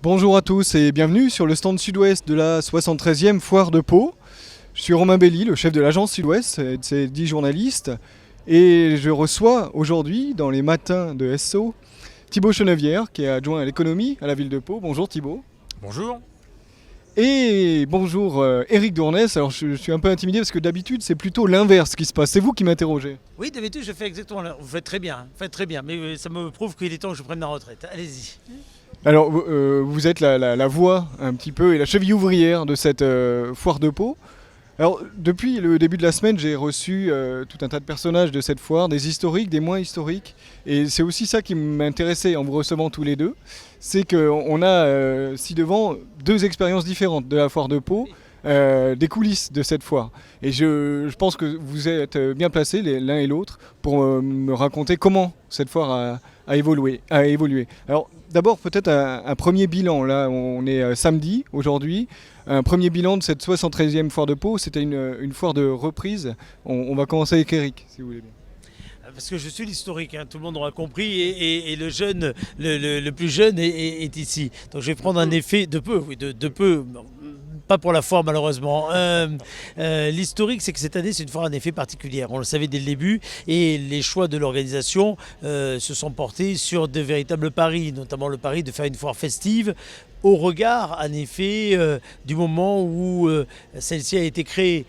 Bonjour à tous et bienvenue sur le stand sud-ouest de la 73e foire de Pau. Je suis Romain Belli, le chef de l'agence Sud-Ouest et de ses 10 journalistes. Et je reçois aujourd'hui, dans les matins de SO, Thibaut Chenevière, qui est adjoint à l'économie à la ville de Pau. Bonjour Thibaut. Bonjour. Et bonjour Éric Dournès. Alors je suis un peu intimidé parce que d'habitude c'est plutôt l'inverse qui se passe. C'est vous qui m'interrogez. Oui, d'habitude, je fais exactement là. Vous faites très bien, mais ça me prouve qu'il est temps que je prenne ma retraite. Allez-y. Alors vous êtes la voix un petit peu et la cheville ouvrière de cette foire de Pau. Alors, depuis le début de la semaine, j'ai reçu tout un tas de personnages de cette foire, des historiques, des moins historiques. Et c'est aussi ça qui m'intéressait en vous recevant tous les deux. C'est qu'on a ci-devant deux expériences différentes de la foire de Pau, des coulisses de cette foire. Et je pense que vous êtes bien placés l'un et l'autre pour me raconter comment cette foire a évolué. Alors, d'abord, peut-être un premier bilan. Là, on est samedi aujourd'hui. Un premier bilan de cette 73e foire de Pau, c'était une foire de reprise. On va commencer avec Eric, si vous voulez bien. Parce que je suis l'historique, hein, tout le monde aura compris, et le jeune, le plus jeune est ici. Donc je vais prendre un effet de peu, oui, de peu. Pas pour la foire malheureusement. L'historique, c'est que cette année, c'est une foire en effet particulière. On le savait dès le début et les choix de l'organisation se sont portés sur de véritables paris, notamment le pari de faire une foire festive au regard, en effet, du moment où celle-ci a été créée.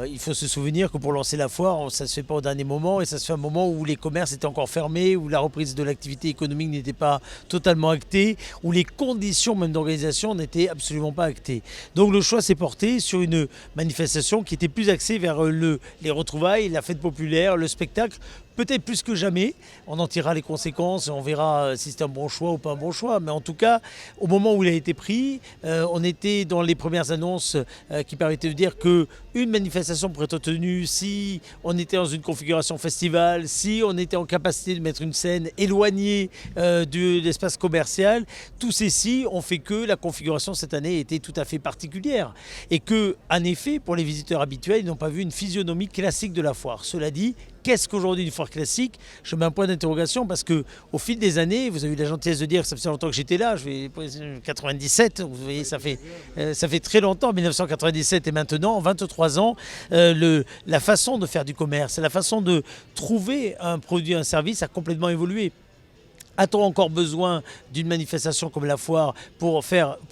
Il faut se souvenir que pour lancer la foire, ça ne se fait pas au dernier moment et ça se fait à un moment où les commerces étaient encore fermés, où la reprise de l'activité économique n'était pas totalement actée, où les conditions même d'organisation n'étaient absolument pas actées. Donc le choix s'est porté sur une manifestation qui était plus axée vers les retrouvailles, la fête populaire, le spectacle, peut-être plus que jamais. On en tirera les conséquences et on verra si c'est un bon choix ou pas un bon choix. Mais en tout cas, au moment où il a été pris, on était dans les premières annonces qui permettaient de dire qu'une manifestation pourrait être tenue si on était dans une configuration festival, si on était en capacité de mettre une scène éloignée de l'espace commercial. Tous ces si ont fait que la configuration cette année était tout à fait particulière. Et que, en effet, pour les visiteurs habituels, ils n'ont pas vu une physionomie classique de la foire. Cela dit, qu'est-ce qu'aujourd'hui une foire classique? Je mets un point d'interrogation parce qu'au fil des années, vous avez eu la gentillesse de dire que ça faisait longtemps que j'étais là, je vais 97, vous voyez, ça fait très longtemps, 1997 et maintenant, 23 ans, la façon de faire du commerce, la façon de trouver un produit, un service a complètement évolué. A-t-on encore besoin d'une manifestation comme la foire pour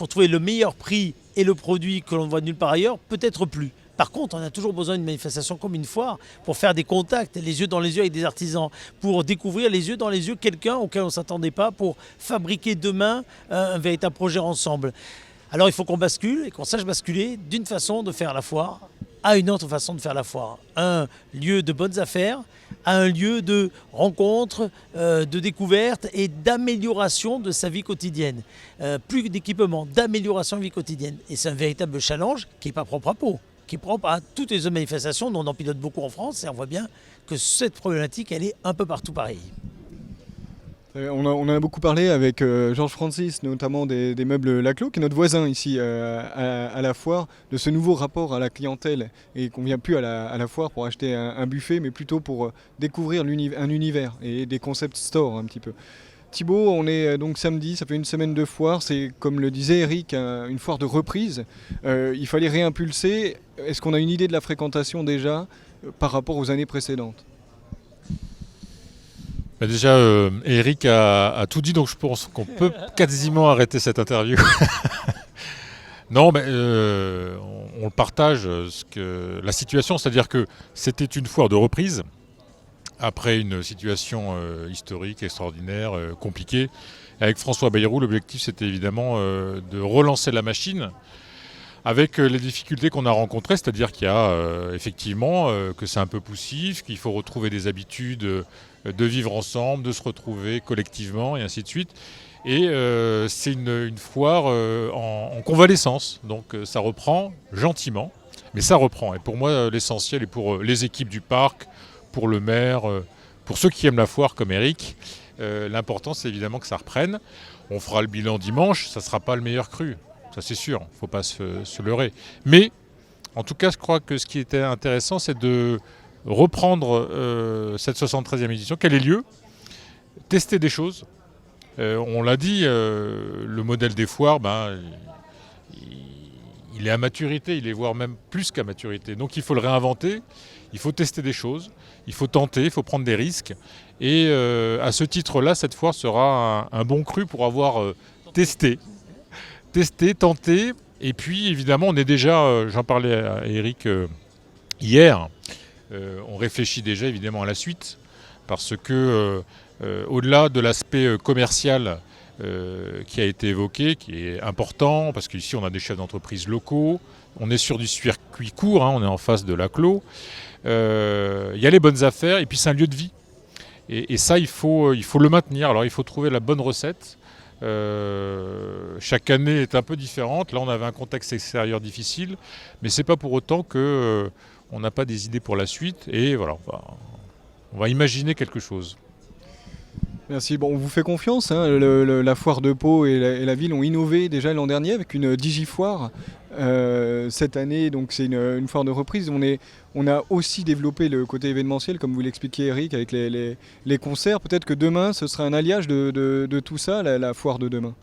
trouver le meilleur prix et le produit que l'on ne voit nulle part ailleurs? Peut-être plus. Par contre, on a toujours besoin d'une manifestation comme une foire pour faire des contacts, les yeux dans les yeux avec des artisans, pour découvrir les yeux dans les yeux quelqu'un auquel on ne s'attendait pas, pour fabriquer demain un véritable projet ensemble. Alors il faut qu'on bascule et qu'on sache basculer d'une façon de faire la foire à une autre façon de faire la foire. Un lieu de bonnes affaires, à un lieu de rencontre, de découverte et d'amélioration de sa vie quotidienne. Plus d'équipement, d'amélioration de vie quotidienne. Et c'est un véritable challenge qui n'est pas propre à Pau, qui est propre à toutes les autres manifestations dont on en pilote beaucoup en France. Et on voit bien que cette problématique, elle est un peu partout pareille. On en a beaucoup parlé avec Georges Francis, notamment des meubles Laclos, qui est notre voisin ici à la foire, de ce nouveau rapport à la clientèle et qu'on ne vient plus à la foire pour acheter un buffet, mais plutôt pour découvrir un univers et des concept stores un petit peu. Thibaut, on est donc samedi, ça fait une semaine de foire, c'est comme le disait Eric, une foire de reprise. Il fallait réimpulser. Est-ce qu'on a une idée de la fréquentation déjà par rapport aux années précédentes ? Déjà, Eric a tout dit, donc je pense qu'on peut quasiment arrêter cette interview. Non, mais on partage la situation, c'est-à-dire que c'était une foire de reprise, après une situation historique, extraordinaire, compliquée. Avec François Bayrou, l'objectif c'était évidemment de relancer la machine, avec les difficultés qu'on a rencontrées, c'est-à-dire qu'il y a effectivement que c'est un peu poussif, qu'il faut retrouver des habitudes de vivre ensemble, de se retrouver collectivement et ainsi de suite. Et c'est une foire en convalescence, donc ça reprend gentiment, mais ça reprend. Et pour moi, l'essentiel est pour les équipes du parc, pour le maire, pour ceux qui aiment la foire comme Eric, l'important c'est évidemment que ça reprenne. On fera le bilan dimanche, ça ne sera pas le meilleur cru. Ça c'est sûr, il ne faut pas se leurrer. Mais en tout cas, je crois que ce qui était intéressant, c'est de reprendre cette 73e édition, qu'elle ait lieu, tester des choses, On l'a dit, le modèle des foires, il est à maturité, il est voire même plus qu'à maturité. Donc il faut le réinventer, il faut tester des choses, il faut tenter, il faut prendre des risques. Et à ce titre-là, cette foire sera un bon cru pour avoir testé, tenté. Et puis évidemment, on est déjà, j'en parlais à Eric hier, on réfléchit déjà évidemment à la suite, parce que au-delà de l'aspect commercial qui a été évoqué, qui est important, parce qu'ici on a des chefs d'entreprise locaux, on est sur du circuit court, on est en face de l'agglo, il y a les bonnes affaires, et puis c'est un lieu de vie. Et ça, il faut le maintenir. Alors il faut trouver la bonne recette. Chaque année est un peu différente. Là, on avait un contexte extérieur difficile, mais c'est pas pour autant que on n'a pas des idées pour la suite. Et voilà, on va imaginer quelque chose. Merci. Bon, on vous fait confiance. La foire de Pau et la ville ont innové déjà l'an dernier avec une Digifoire. Cette année, donc c'est une foire de reprise. On a aussi développé le côté événementiel, comme vous l'expliquiez, Eric, avec les concerts. Peut-être que demain, ce sera un alliage de tout ça, la foire de demain.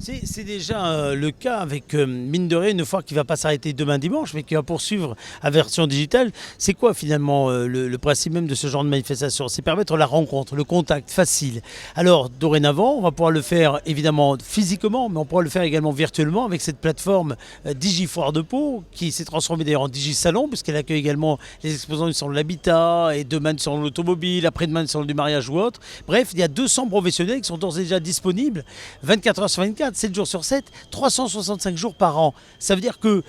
C'est déjà le cas avec, mine de rien, une foire qui ne va pas s'arrêter demain dimanche, mais qui va poursuivre à version digitale. C'est quoi finalement le principe même de ce genre de manifestation? C'est permettre la rencontre, le contact facile. Alors dorénavant, on va pouvoir le faire évidemment physiquement, mais on pourra le faire également virtuellement avec cette plateforme Digifoire de Pau, qui s'est transformée d'ailleurs en Digisalon, puisqu'elle accueille également les exposants du salon de l'habitat, et demain du salon de l'automobile, après-demain du salon du mariage ou autre. Bref, il y a 200 professionnels qui sont d'ores et déjà disponibles 24 heures sur 24. 7 jours sur 7, 365 jours par an. Ça veut dire que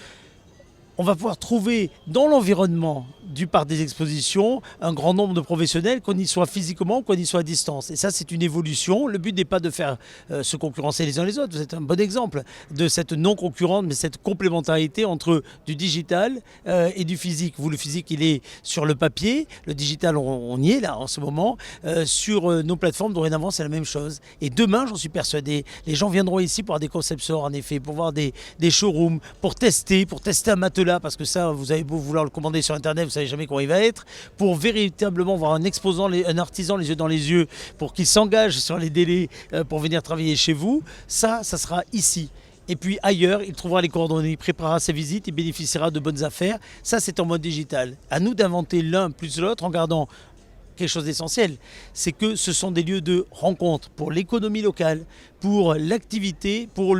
on va pouvoir trouver dans l'environnement du parc des expositions un grand nombre de professionnels, qu'on y soit physiquement ou qu'on y soit à distance. Et ça, c'est une évolution. Le but n'est pas de faire se concurrencer les uns les autres. Vous êtes un bon exemple de cette non-concurrente, mais cette complémentarité entre du digital et du physique. Vous, le physique, il est sur le papier. Le digital, on y est là en ce moment. Sur nos plateformes, dorénavant, c'est la même chose. Et demain, j'en suis persuadé, les gens viendront ici pour avoir des concept stores, en effet, pour voir des showrooms, pour tester un matelas, parce que ça, vous avez beau vouloir le commander sur Internet, vous savez jamais comment il va être, pour véritablement voir un exposant, un artisan les yeux dans les yeux, pour qu'il s'engage sur les délais pour venir travailler chez vous. Ça sera ici. Et puis ailleurs, il trouvera les coordonnées, il préparera ses visites, il bénéficiera de bonnes affaires. Ça, c'est en mode digital. À nous d'inventer l'un plus l'autre en gardant quelque chose d'essentiel, c'est que ce sont des lieux de rencontre pour l'économie locale, pour l'activité, pour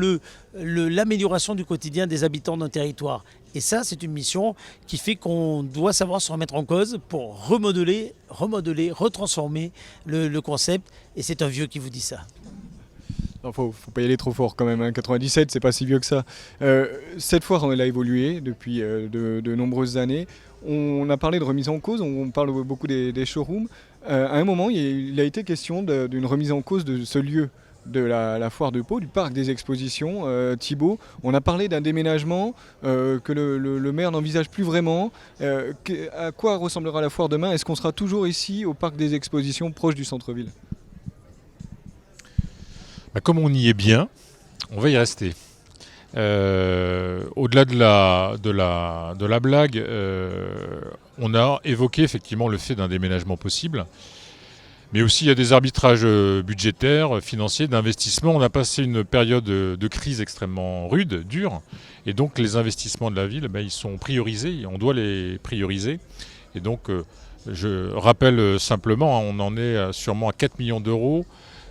l'amélioration du quotidien des habitants d'un territoire. Et ça, c'est une mission qui fait qu'on doit savoir se remettre en cause pour remodeler, retransformer le concept. Et c'est un vieux qui vous dit ça. Il faut pas y aller trop fort quand même. 97, c'est pas si vieux que ça. Cette foire, elle a évolué depuis de nombreuses années. On a parlé de remise en cause, on parle beaucoup des showrooms. À un moment, il a été question d'une remise en cause de ce lieu de la foire de Pau, du parc des expositions. Thibaut, on a parlé d'un déménagement que le maire n'envisage plus vraiment. À quoi ressemblera la foire demain? Est-ce qu'on sera toujours ici au parc des expositions, proche du centre-ville? Comme on y est bien, on va y rester. Au-delà de la blague, on a évoqué effectivement le fait d'un déménagement possible. Mais aussi, il y a des arbitrages budgétaires, financiers, d'investissement. On a passé une période de crise extrêmement rude, dure. Et donc, les investissements de la ville, ils sont priorisés. On doit les prioriser. Et donc, je rappelle simplement, on en est sûrement à 4 millions d'euros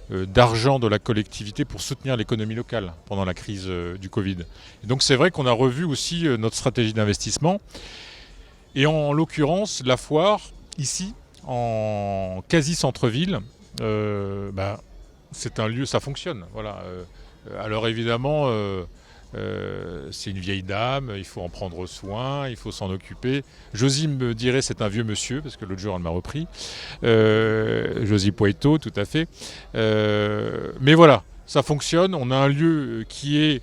d'argent de la collectivité pour soutenir l'économie locale pendant la crise du Covid. Et donc, c'est vrai qu'on a revu aussi notre stratégie d'investissement. Et en l'occurrence, la foire, ici, en quasi centre-ville, c'est un lieu, ça fonctionne. Voilà. Alors évidemment, c'est une vieille dame, il faut en prendre soin, il faut s'en occuper. Josie me dirait c'est un vieux monsieur, parce que l'autre jour elle m'a repris. Josie Poeto, tout à fait. Mais voilà, ça fonctionne. On a un lieu qui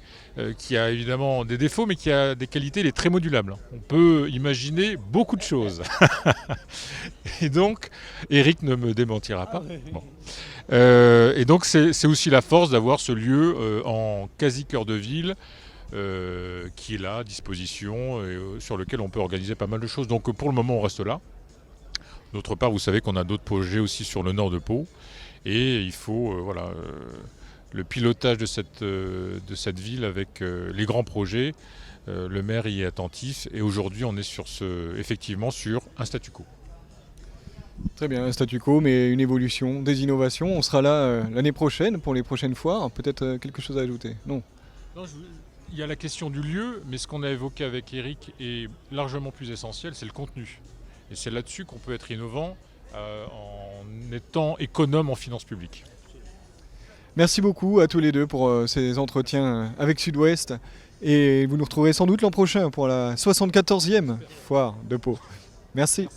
a évidemment des défauts, mais qui a des qualités, il est très modulable. On peut imaginer beaucoup de choses. Et donc, Eric ne me démentira pas. Bon. Et donc, c'est aussi la force d'avoir ce lieu en quasi-cœur de ville qui est là, à disposition, et sur lequel on peut organiser pas mal de choses. Donc, pour le moment, on reste là. D'autre part, vous savez qu'on a d'autres projets aussi sur le nord de Pau. Et il faut le pilotage de cette ville avec les grands projets. Le maire y est attentif et aujourd'hui on est effectivement sur un statu quo. Très bien, un statu quo, mais une évolution, des innovations. On sera là l'année prochaine pour les prochaines foires. Peut-être quelque chose à ajouter? Non. Il y a la question du lieu, mais ce qu'on a évoqué avec Eric est largement plus essentiel, c'est le contenu. Et c'est là-dessus qu'on peut être innovant en étant économe en finances publiques. Merci beaucoup à tous les deux pour ces entretiens avec Sud-Ouest. Et vous nous retrouverez sans doute l'an prochain pour la 74e foire de Pau. Merci.